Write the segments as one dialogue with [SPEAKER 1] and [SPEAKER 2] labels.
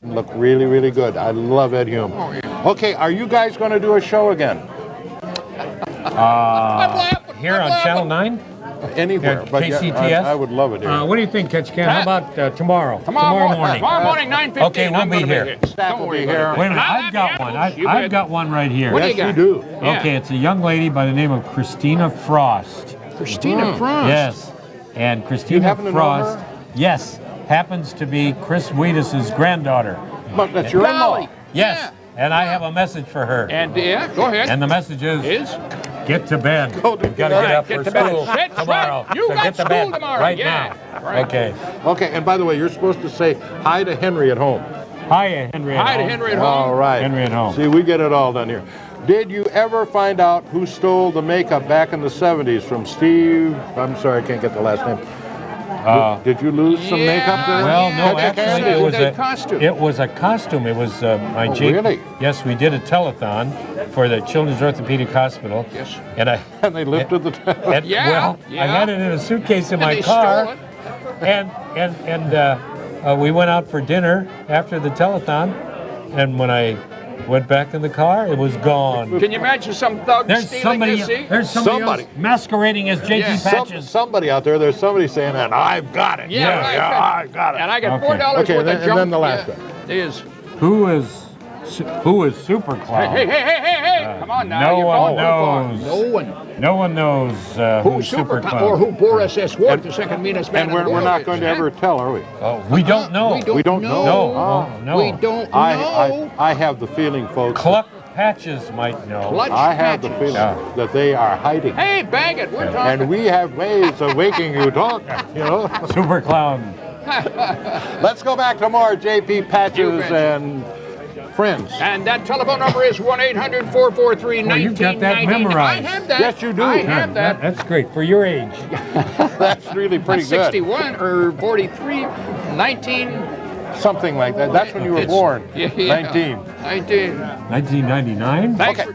[SPEAKER 1] Look really, really good. I love Ed Hume.
[SPEAKER 2] Oh, yeah.
[SPEAKER 1] Okay, are you guys going to do a show again?
[SPEAKER 3] Here on Channel 9?
[SPEAKER 1] Anywhere.
[SPEAKER 3] Yeah,
[SPEAKER 1] But
[SPEAKER 3] KCTS?
[SPEAKER 1] yeah, I would love it here.
[SPEAKER 3] What do you think, Ketchikan? How about tomorrow?
[SPEAKER 2] Tomorrow
[SPEAKER 3] morning.
[SPEAKER 2] Tomorrow morning, 9:15.
[SPEAKER 3] Okay, we'll be here.
[SPEAKER 1] Staff will be here.
[SPEAKER 3] Wait a minute, I've got one. I've got one right here.
[SPEAKER 2] What do you
[SPEAKER 1] Yes,
[SPEAKER 2] got?
[SPEAKER 1] you do.
[SPEAKER 2] Yeah.
[SPEAKER 3] Okay, it's a young lady by the name of Christina Frost.
[SPEAKER 2] Christina Frost.
[SPEAKER 3] Yes, and Christina
[SPEAKER 1] happen to know
[SPEAKER 3] Frost,
[SPEAKER 1] her?
[SPEAKER 3] yes, happens to be Chris Weidis' granddaughter.
[SPEAKER 1] But that's your in-law.
[SPEAKER 2] Golly.
[SPEAKER 3] Yes, and I have a message for her.
[SPEAKER 2] And yeah, go ahead.
[SPEAKER 3] And the message is get to bed.
[SPEAKER 1] Go to
[SPEAKER 3] You've got to
[SPEAKER 1] bed.
[SPEAKER 3] get up
[SPEAKER 2] Get
[SPEAKER 3] for
[SPEAKER 2] to bed.
[SPEAKER 3] school
[SPEAKER 2] Sit,
[SPEAKER 3] tomorrow.
[SPEAKER 2] sit. You
[SPEAKER 3] so
[SPEAKER 2] got
[SPEAKER 3] get to
[SPEAKER 2] school
[SPEAKER 3] bed
[SPEAKER 2] tomorrow.
[SPEAKER 3] right
[SPEAKER 2] Yeah.
[SPEAKER 3] now.
[SPEAKER 2] Right.
[SPEAKER 3] Okay.
[SPEAKER 1] Okay, and by the way, you're supposed to say hi to Henry at home.
[SPEAKER 3] Hi, Henry.
[SPEAKER 2] Hi to Henry at home.
[SPEAKER 1] All right.
[SPEAKER 3] Henry at home.
[SPEAKER 1] See, we get it all done here. Did you ever find out who stole the makeup back in the 70s from Steve? I'm sorry, I can't get the last name. Did you lose some
[SPEAKER 2] Yeah.
[SPEAKER 1] makeup there?
[SPEAKER 3] Well, no,
[SPEAKER 2] Ketchikan
[SPEAKER 3] actually,
[SPEAKER 2] is
[SPEAKER 3] it was
[SPEAKER 2] a
[SPEAKER 3] a
[SPEAKER 2] costume.
[SPEAKER 3] It was a costume. It was my
[SPEAKER 1] really?
[SPEAKER 3] Yes, we did a telethon for the Children's Orthopedic Hospital.
[SPEAKER 2] Yes.
[SPEAKER 3] And I.
[SPEAKER 1] And they lifted the
[SPEAKER 3] And,
[SPEAKER 2] Yeah,
[SPEAKER 3] well,
[SPEAKER 2] yeah.
[SPEAKER 3] I had it in a suitcase in
[SPEAKER 2] And
[SPEAKER 3] my
[SPEAKER 2] they
[SPEAKER 3] car,
[SPEAKER 2] stole it.
[SPEAKER 3] and we went out for dinner after the telethon, and when I went back in the car, it was gone.
[SPEAKER 2] Can you imagine some thug
[SPEAKER 3] There's
[SPEAKER 2] stealing
[SPEAKER 3] somebody.
[SPEAKER 2] this? See?
[SPEAKER 3] There's somebody else masquerading as JP
[SPEAKER 2] Yeah.
[SPEAKER 3] Patches.
[SPEAKER 1] Somebody out there's somebody saying that I've got it.
[SPEAKER 2] Yeah, right.
[SPEAKER 1] I got it.
[SPEAKER 2] And I got
[SPEAKER 3] Okay.
[SPEAKER 2] $4
[SPEAKER 1] Okay,
[SPEAKER 2] worth
[SPEAKER 1] then-
[SPEAKER 2] of
[SPEAKER 1] and
[SPEAKER 2] junk.
[SPEAKER 1] then the last
[SPEAKER 2] Yeah,
[SPEAKER 1] one.
[SPEAKER 2] is.
[SPEAKER 3] Who is Super Clown?
[SPEAKER 2] Hey! Come on now.
[SPEAKER 3] no
[SPEAKER 2] you're
[SPEAKER 3] one
[SPEAKER 2] going too far.
[SPEAKER 3] knows.
[SPEAKER 2] No one.
[SPEAKER 3] No one knows who's Super Clown.
[SPEAKER 2] Or who Boris S. Wort, the second meanest man
[SPEAKER 1] And
[SPEAKER 2] in the
[SPEAKER 1] we're
[SPEAKER 2] world
[SPEAKER 1] not
[SPEAKER 2] is,
[SPEAKER 1] going to
[SPEAKER 2] huh?
[SPEAKER 1] ever tell, are we?
[SPEAKER 3] We don't know.
[SPEAKER 1] We don't know.
[SPEAKER 3] No, no.
[SPEAKER 2] We don't know.
[SPEAKER 1] I have the feeling, folks.
[SPEAKER 3] Cluck Patches might know.
[SPEAKER 2] Clutch
[SPEAKER 1] I have the
[SPEAKER 2] Patches.
[SPEAKER 1] feeling that they are hiding.
[SPEAKER 2] Hey, bag it. We're talking.
[SPEAKER 1] And we have ways of making you talk, you know.
[SPEAKER 3] Super Clown.
[SPEAKER 1] Let's go back to more JP
[SPEAKER 2] You
[SPEAKER 1] Patches
[SPEAKER 2] bet.
[SPEAKER 1] and friends.
[SPEAKER 2] And that telephone number is 1-800-443-1999.
[SPEAKER 3] Oh, you've got that memorized.
[SPEAKER 2] I have that.
[SPEAKER 1] Yes, you do.
[SPEAKER 2] I have that.
[SPEAKER 3] That's great for your age.
[SPEAKER 1] That's really pretty good.
[SPEAKER 2] 61 or 43, 19.
[SPEAKER 1] Something like that. That's when you were
[SPEAKER 2] It's-
[SPEAKER 1] born.
[SPEAKER 2] Yeah.
[SPEAKER 1] 19.
[SPEAKER 2] 19.
[SPEAKER 3] 1999.
[SPEAKER 2] Thanks
[SPEAKER 1] Okay.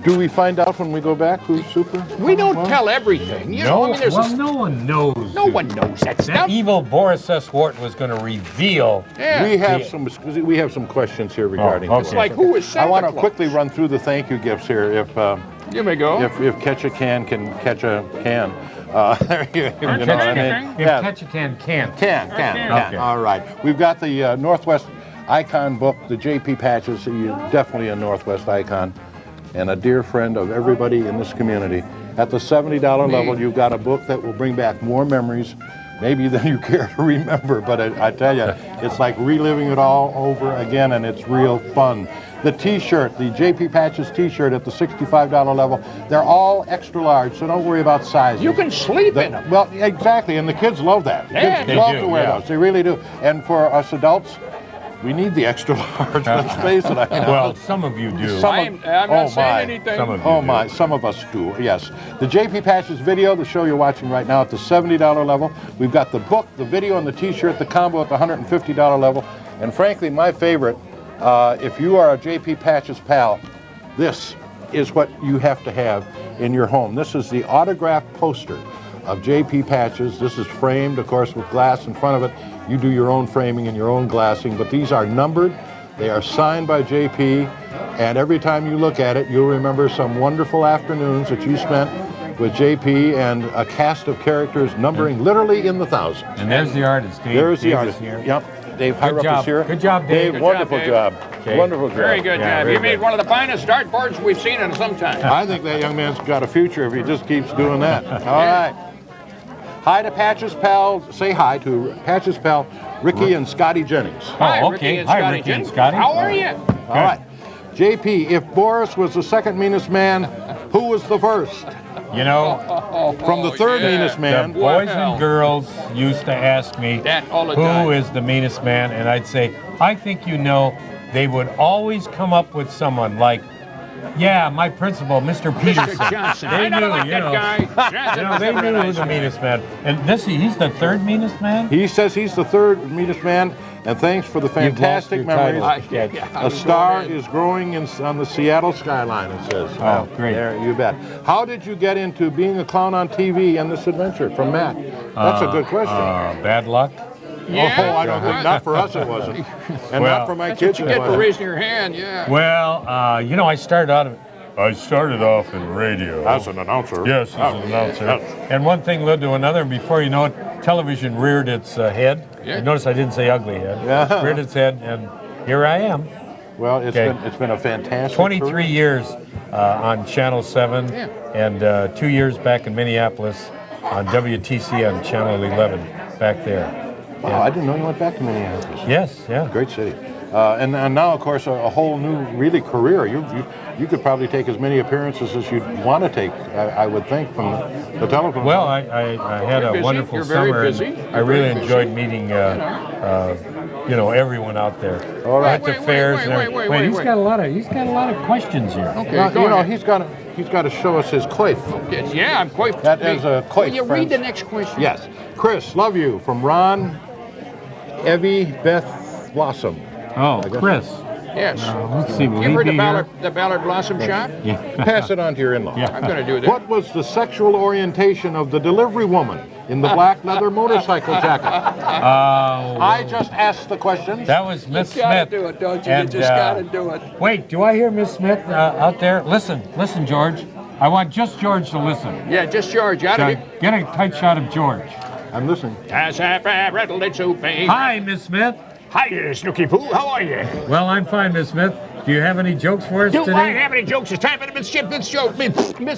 [SPEAKER 1] Do we find out when we go back who's super?
[SPEAKER 2] We don't tell everything. You know, I mean, there's
[SPEAKER 3] no one knows.
[SPEAKER 2] no one knows that
[SPEAKER 3] That
[SPEAKER 2] stuff.
[SPEAKER 3] evil Boris S. Wort was going to reveal.
[SPEAKER 2] Yeah.
[SPEAKER 1] We have some questions here regarding
[SPEAKER 3] okay.
[SPEAKER 1] this.
[SPEAKER 2] It's like, who is Santa
[SPEAKER 1] I want to
[SPEAKER 2] Claus?
[SPEAKER 1] quickly run through the thank you gifts here. If
[SPEAKER 2] You may go.
[SPEAKER 1] Ketchikan can catch a can. There you know what I mean?
[SPEAKER 3] If Ketchikan can't.
[SPEAKER 1] Can.
[SPEAKER 3] Okay.
[SPEAKER 1] All right. We've got the Northwest Icon book, the JP Patches. You're definitely a Northwest icon and a dear friend of everybody in this community. At the $70 level, you've got a book that will bring back more memories, maybe than you care to remember, but I tell you, it's like reliving it all over again, and it's real fun. The t-shirt, the JP Patches t-shirt at the $65 level, they're all extra large, so don't worry about sizes.
[SPEAKER 2] You can sleep in them.
[SPEAKER 1] Well, exactly, and the kids love that.
[SPEAKER 2] Yeah,
[SPEAKER 1] Kids
[SPEAKER 3] they
[SPEAKER 1] love
[SPEAKER 3] do,
[SPEAKER 1] to wear
[SPEAKER 3] yeah.
[SPEAKER 1] those. They really do. And for us adults, we need the extra large. Let's face it.
[SPEAKER 3] Well, some of you do.
[SPEAKER 2] I'm not saying anything.
[SPEAKER 3] Some of you
[SPEAKER 1] Oh
[SPEAKER 3] do.
[SPEAKER 1] my, some of us do, yes. The JP Patches video, the show you're watching right now at the $70 level. We've got the book, the video, and the t-shirt, the combo at the $150 level. And frankly, my favorite, if you are a JP Patches pal, this is what you have to have in your home. This is the autographed poster of JP Patches. This is framed, of course, with glass in front of it. You do your own framing and your own glassing, but these are numbered. They are signed by JP, and every time you look at it, you'll remember some wonderful afternoons that you spent with JP and a cast of characters numbering literally in the thousands.
[SPEAKER 3] And there's the artist, Dave.
[SPEAKER 1] There's the
[SPEAKER 3] Dave
[SPEAKER 1] artist.
[SPEAKER 3] is here.
[SPEAKER 1] Yep, Dave
[SPEAKER 3] Good
[SPEAKER 1] Hyrup
[SPEAKER 3] job.
[SPEAKER 1] is here.
[SPEAKER 3] Good job, Dave. Good
[SPEAKER 1] wonderful
[SPEAKER 2] job,
[SPEAKER 1] job.
[SPEAKER 3] Okay.
[SPEAKER 1] Wonderful job.
[SPEAKER 2] Very good
[SPEAKER 3] Yeah,
[SPEAKER 2] job.
[SPEAKER 3] very
[SPEAKER 2] You made
[SPEAKER 3] good.
[SPEAKER 2] one of the finest dartboards we've seen in some time.
[SPEAKER 1] I think that young man's got a future if he just keeps doing that. All right. Hi to Patches pal. Say hi to Patches pal Ricky and Scotty Jennings.
[SPEAKER 2] Hi,
[SPEAKER 3] Oh,
[SPEAKER 2] Ricky
[SPEAKER 3] okay.
[SPEAKER 2] and
[SPEAKER 3] Hi,
[SPEAKER 2] Scotty
[SPEAKER 3] Ricky and
[SPEAKER 2] Jennings.
[SPEAKER 3] Scotty.
[SPEAKER 2] How are you?
[SPEAKER 1] All right. JP, if Boris was the second meanest man, who was the first?
[SPEAKER 3] You know,
[SPEAKER 1] From the third
[SPEAKER 2] yeah.
[SPEAKER 1] meanest
[SPEAKER 3] the
[SPEAKER 1] man.
[SPEAKER 3] boys
[SPEAKER 2] Well.
[SPEAKER 3] and girls used to ask me,
[SPEAKER 2] That all the time.
[SPEAKER 3] who is the meanest man? And I'd say, I think you know. They would always come up with someone like, yeah, my principal, Mr. Peterson.
[SPEAKER 2] Mr. Johnson.
[SPEAKER 3] They
[SPEAKER 2] I never
[SPEAKER 3] knew,
[SPEAKER 2] liked
[SPEAKER 3] you
[SPEAKER 2] that
[SPEAKER 3] know.
[SPEAKER 2] guy. Johnson
[SPEAKER 3] You know,
[SPEAKER 2] was
[SPEAKER 3] they
[SPEAKER 2] never a
[SPEAKER 3] knew who
[SPEAKER 2] nice
[SPEAKER 3] the
[SPEAKER 2] man.
[SPEAKER 3] meanest man. And he's the third meanest man?
[SPEAKER 1] He says he's the third meanest man, and thanks for the
[SPEAKER 3] You've lost
[SPEAKER 1] fantastic
[SPEAKER 3] your
[SPEAKER 1] memories.
[SPEAKER 3] title.
[SPEAKER 1] A star is growing on the Seattle skyline, it says.
[SPEAKER 3] Oh, great.
[SPEAKER 1] There, you bet. How did you get into being a clown on TV and this adventure? From Matt. That's a good question.
[SPEAKER 3] Bad luck.
[SPEAKER 2] Yeah?
[SPEAKER 1] Oh, I don't think, not for us it wasn't. And
[SPEAKER 3] Well,
[SPEAKER 1] not for my
[SPEAKER 2] That's
[SPEAKER 1] kids
[SPEAKER 2] what
[SPEAKER 1] it
[SPEAKER 2] you get for
[SPEAKER 1] wasn't.
[SPEAKER 2] raising your hand, yeah.
[SPEAKER 3] Well, I started off in radio.
[SPEAKER 1] As an announcer.
[SPEAKER 3] Yes, as an announcer. And one thing led to another, and before you know it, television reared its head.
[SPEAKER 2] Yeah.
[SPEAKER 3] Notice I didn't say ugly head.
[SPEAKER 1] Yeah.
[SPEAKER 3] Reared its head, and here I am.
[SPEAKER 1] Well, it's
[SPEAKER 3] Okay.
[SPEAKER 1] been a fantastic
[SPEAKER 3] 23
[SPEAKER 1] career.
[SPEAKER 3] years on Channel 7,
[SPEAKER 2] Yeah.
[SPEAKER 3] and 2 years back in Minneapolis on WTC on Channel 11, back there.
[SPEAKER 1] Wow, I didn't know you went back to Minneapolis.
[SPEAKER 3] Yes, yeah.
[SPEAKER 1] Great city. And now, of course, a whole new, really, career. You could probably take as many appearances as you'd want to take, I would think, from the telephone.
[SPEAKER 3] Well, I had
[SPEAKER 2] You're
[SPEAKER 3] a
[SPEAKER 2] busy.
[SPEAKER 3] wonderful
[SPEAKER 2] You're very
[SPEAKER 3] summer.
[SPEAKER 2] busy.
[SPEAKER 3] And
[SPEAKER 2] You're
[SPEAKER 3] I really
[SPEAKER 2] very busy.
[SPEAKER 3] enjoyed meeting, everyone out there.
[SPEAKER 1] All right.
[SPEAKER 3] At the fairs and everything.
[SPEAKER 2] wait,
[SPEAKER 3] he's got a lot of questions here.
[SPEAKER 2] Okay,
[SPEAKER 1] Well,
[SPEAKER 2] go ahead.
[SPEAKER 1] he's got to show us his coif.
[SPEAKER 2] Yeah, I'm quite...
[SPEAKER 1] That is a coif,
[SPEAKER 2] Will you
[SPEAKER 1] friends.
[SPEAKER 2] read the next question?
[SPEAKER 1] Yes. Chris, love you, from Ron, Evie, Beth, Blossom.
[SPEAKER 3] Oh,
[SPEAKER 1] guess-
[SPEAKER 3] Chris.
[SPEAKER 2] Yes.
[SPEAKER 3] Let's see. Will
[SPEAKER 2] You
[SPEAKER 3] he
[SPEAKER 2] heard
[SPEAKER 3] be
[SPEAKER 2] the
[SPEAKER 3] here?
[SPEAKER 2] Ballard Blossom shop?
[SPEAKER 3] Yeah.
[SPEAKER 1] Pass it on to your in-law.
[SPEAKER 3] Yeah.
[SPEAKER 2] I'm going to do that.
[SPEAKER 1] What was the sexual orientation of the delivery woman in the black leather motorcycle jacket? I just asked the questions.
[SPEAKER 3] That was Miss
[SPEAKER 2] You gotta
[SPEAKER 3] Smith.
[SPEAKER 2] do it, don't you?
[SPEAKER 3] And,
[SPEAKER 2] You just gotta do it.
[SPEAKER 3] Wait, do I hear Miss Smith out there? Listen, George. I want just George to listen.
[SPEAKER 2] Yeah, just George. Out of
[SPEAKER 3] Get a tight shot of George.
[SPEAKER 1] I'm listening.
[SPEAKER 2] Hi,
[SPEAKER 3] Hi, Miss Smith.
[SPEAKER 2] Snooky Poo. How are you?
[SPEAKER 3] Well, I'm fine, Miss Smith. Do you have any jokes for us
[SPEAKER 2] Do I
[SPEAKER 3] today?
[SPEAKER 2] have any jokes? It's time for the Miss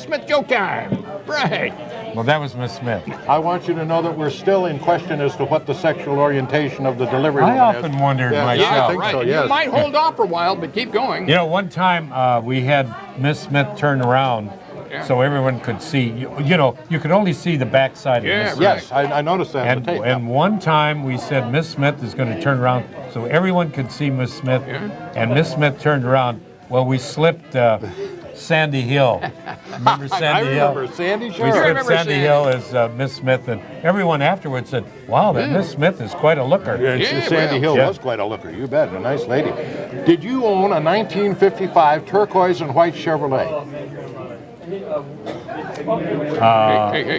[SPEAKER 2] Smith joke time. Right.
[SPEAKER 3] Well, that was Miss Smith.
[SPEAKER 1] I want you to know that we're still in question as to what the sexual orientation of the delivery
[SPEAKER 3] I
[SPEAKER 1] woman
[SPEAKER 3] often
[SPEAKER 1] is.
[SPEAKER 3] wondered
[SPEAKER 1] Yeah,
[SPEAKER 3] myself.
[SPEAKER 1] I think
[SPEAKER 2] right.
[SPEAKER 1] so, yes.
[SPEAKER 2] You might hold off for a while, but keep going.
[SPEAKER 3] You know, one time we had Miss Smith turn around
[SPEAKER 2] Yeah.
[SPEAKER 3] so everyone could see. You could only see the backside
[SPEAKER 2] Yeah,
[SPEAKER 3] of Miss Smith.
[SPEAKER 1] Yes, I noticed that on the tape.
[SPEAKER 3] And one time we said Miss Smith is going to turn around so everyone could see Miss Smith.
[SPEAKER 2] Yeah.
[SPEAKER 3] And Miss Smith turned around. Well, we slipped Sandy Hill. Remember
[SPEAKER 1] I
[SPEAKER 3] Sandy Hill?
[SPEAKER 1] remember Sandy,
[SPEAKER 3] We
[SPEAKER 1] sure.
[SPEAKER 3] slipped
[SPEAKER 2] remember
[SPEAKER 3] Sandy
[SPEAKER 2] Sandy.
[SPEAKER 3] Hill as Miss Smith, and everyone afterwards said, "Wow, that Miss Smith is quite a looker."
[SPEAKER 1] And
[SPEAKER 2] Yeah,
[SPEAKER 1] Sandy
[SPEAKER 2] well.
[SPEAKER 1] Hill
[SPEAKER 3] Yeah.
[SPEAKER 1] was quite a looker. You bet, a nice lady. Did you own a 1955 turquoise and white Chevrolet?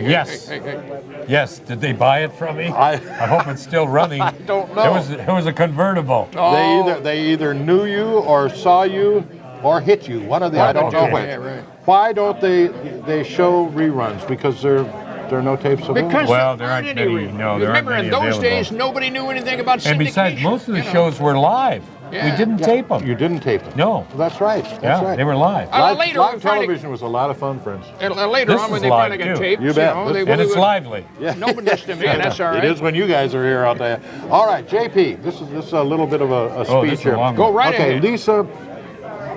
[SPEAKER 3] Yes.
[SPEAKER 2] Hey.
[SPEAKER 3] Yes. Did they buy it from me?
[SPEAKER 1] I
[SPEAKER 3] hope it's still running. I
[SPEAKER 1] don't know.
[SPEAKER 3] It was a convertible.
[SPEAKER 2] Oh.
[SPEAKER 1] They either knew you or saw you or hit you. One of the I don't know
[SPEAKER 2] Yeah,
[SPEAKER 1] which.
[SPEAKER 2] right.
[SPEAKER 1] Why don't they show reruns? Because there are no tapes available.
[SPEAKER 2] Because
[SPEAKER 3] Well,
[SPEAKER 2] there
[SPEAKER 3] there aren't
[SPEAKER 2] any
[SPEAKER 3] many-
[SPEAKER 2] re-
[SPEAKER 3] no, there aren't
[SPEAKER 2] Remember, in
[SPEAKER 3] many
[SPEAKER 2] those
[SPEAKER 3] available.
[SPEAKER 2] days, nobody knew anything about syndication.
[SPEAKER 3] And besides, most of the
[SPEAKER 2] you know.
[SPEAKER 3] shows were live.
[SPEAKER 2] Yeah.
[SPEAKER 3] We didn't tape them.
[SPEAKER 1] You didn't tape them.
[SPEAKER 3] No.
[SPEAKER 1] That's right. That's
[SPEAKER 3] Yeah,
[SPEAKER 1] right.
[SPEAKER 3] they were live.
[SPEAKER 2] Later
[SPEAKER 1] Live
[SPEAKER 2] on, finally-
[SPEAKER 1] television was a lot of fun, friends.
[SPEAKER 2] Later
[SPEAKER 3] This
[SPEAKER 2] on, when
[SPEAKER 3] is
[SPEAKER 2] they
[SPEAKER 3] live,
[SPEAKER 2] finally got
[SPEAKER 3] too.
[SPEAKER 2] tapes,
[SPEAKER 1] You bet.
[SPEAKER 2] they
[SPEAKER 3] And
[SPEAKER 2] really
[SPEAKER 3] it's
[SPEAKER 2] would-
[SPEAKER 3] lively.
[SPEAKER 2] Nobody listens to me, and that's all right.
[SPEAKER 1] It is when you guys are here, I'll tell you. All right, JP, this is a little bit of a
[SPEAKER 3] Oh,
[SPEAKER 1] speech
[SPEAKER 3] this is
[SPEAKER 1] here.
[SPEAKER 3] a long
[SPEAKER 2] Go
[SPEAKER 3] one.
[SPEAKER 2] right
[SPEAKER 1] Okay,
[SPEAKER 2] ahead.
[SPEAKER 1] Lisa,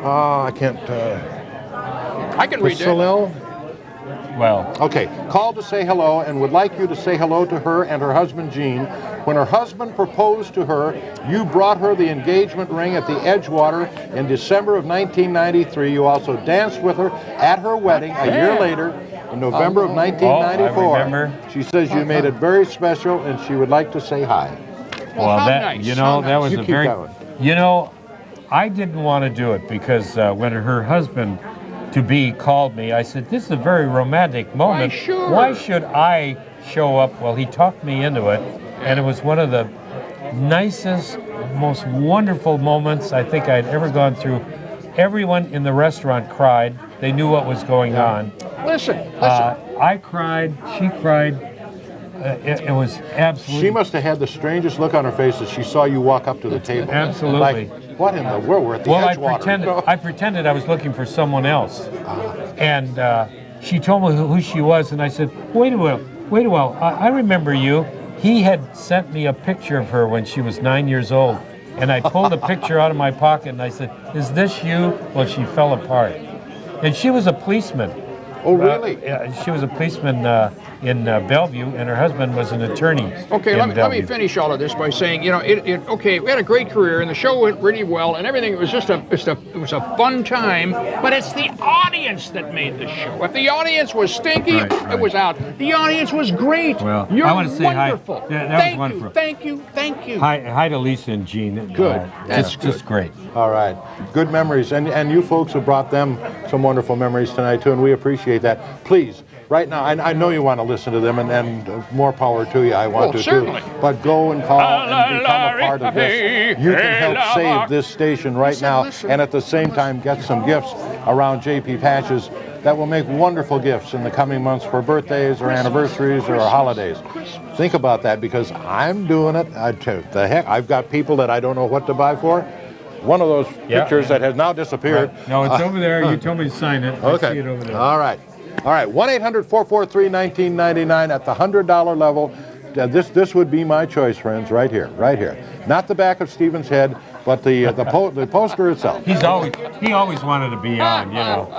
[SPEAKER 1] I can't,
[SPEAKER 2] I can read that.
[SPEAKER 1] Salel?
[SPEAKER 3] Well,
[SPEAKER 1] Okay, called to say hello and would like you to say hello to her and her husband, Gene. When her husband proposed to her, you brought her the engagement ring at the Edgewater in December of 1993. You also danced with her at her wedding a year later in November of 1994.
[SPEAKER 3] Oh, I remember.
[SPEAKER 1] She says you made it very special and she would like to say hi.
[SPEAKER 2] Well, how
[SPEAKER 3] that
[SPEAKER 2] nice,
[SPEAKER 3] you
[SPEAKER 2] how
[SPEAKER 3] know that
[SPEAKER 2] nice.
[SPEAKER 3] was
[SPEAKER 1] You
[SPEAKER 3] a
[SPEAKER 1] keep
[SPEAKER 3] very.
[SPEAKER 1] going.
[SPEAKER 3] You know, I didn't want to do it because when her husband to be called me, I said, "This is a very romantic moment.
[SPEAKER 2] sure.
[SPEAKER 3] Why should I show up?" Well, he talked me into it, and it was one of the nicest, most wonderful moments I think I'd ever gone through. Everyone in the restaurant cried. They knew what was going on.
[SPEAKER 2] Listen.
[SPEAKER 3] I cried. She cried. It was absolutely.
[SPEAKER 1] She must have had the strangest look on her face as she saw you walk up to the table.
[SPEAKER 3] Absolutely.
[SPEAKER 1] Like, what in the world? We're at the
[SPEAKER 3] Well,
[SPEAKER 1] Edgewater.
[SPEAKER 3] I pretended I was looking for someone else, and she told me who she was, and I said, "Wait a while, I remember you." He had sent me a picture of her when she was 9 years old, and I pulled a picture out of my pocket, and I said, "Is this you?" Well, she fell apart, and she was a policeman.
[SPEAKER 1] Oh, really?
[SPEAKER 3] She was a policeman in Bellevue, and her husband was an attorney.
[SPEAKER 2] Okay,
[SPEAKER 3] in
[SPEAKER 2] let me
[SPEAKER 3] Bellevue.
[SPEAKER 2] finish all of this by saying, okay, we had a great career and the show went really well and everything. It was a fun time, but it's the audience that made the show. If the audience was stinky,
[SPEAKER 3] Right.
[SPEAKER 2] it was out. The audience was great.
[SPEAKER 3] Well,
[SPEAKER 2] You're
[SPEAKER 3] I want to say hi.
[SPEAKER 2] wonderful.
[SPEAKER 3] Yeah, that was
[SPEAKER 2] Thank
[SPEAKER 3] wonderful.
[SPEAKER 2] you. Thank you.
[SPEAKER 3] Hi to Lisa and Jean.
[SPEAKER 2] Good. That's
[SPEAKER 3] just great.
[SPEAKER 1] All right. Good memories. And you folks have brought them some wonderful memories tonight, too, and we appreciate that. Please, right now, I know you want to listen to them, and more power to you. I want to
[SPEAKER 2] certainly.
[SPEAKER 1] too. But go and call and become a part of this. You can help save this station right now, and at the same time get some gifts around JP Patches that will make wonderful gifts in the coming months for birthdays or anniversaries or holidays. Think about that, because I'm doing it. The heck, I've got people that I don't know what to buy for. One of those pictures that has now disappeared.
[SPEAKER 3] Right. No, it's over there. You told me to sign it.
[SPEAKER 1] Okay.
[SPEAKER 3] I see it over there.
[SPEAKER 1] All right. 1-800-443-1999 at the $100 level. This would be my choice, friends, right here. Not the back of Stephen's head, but the poster itself.
[SPEAKER 3] He always wanted to be on, you know.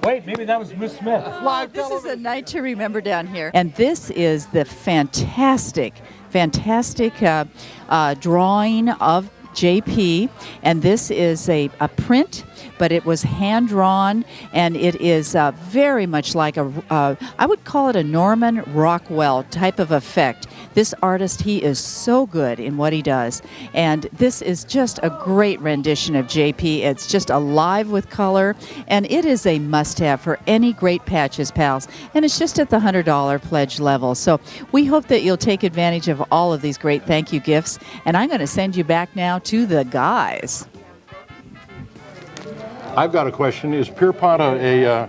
[SPEAKER 3] Wait, maybe that was Miss Smith.
[SPEAKER 4] This is a night to remember down here. And this is the fantastic drawing of JP, and this is a print, but it was hand drawn, and it is very much like I would call it a Norman Rockwell type of effect. This artist, he is so good in what he does, and this is just a great rendition of JP. It's just alive with color, and it is a must-have for any Great Patches pals, and it's just at the $100 pledge level. So we hope that you'll take advantage of all of these great thank you gifts, and I'm going to send you back now to the guys.
[SPEAKER 1] I've got a question. Is Pierpont a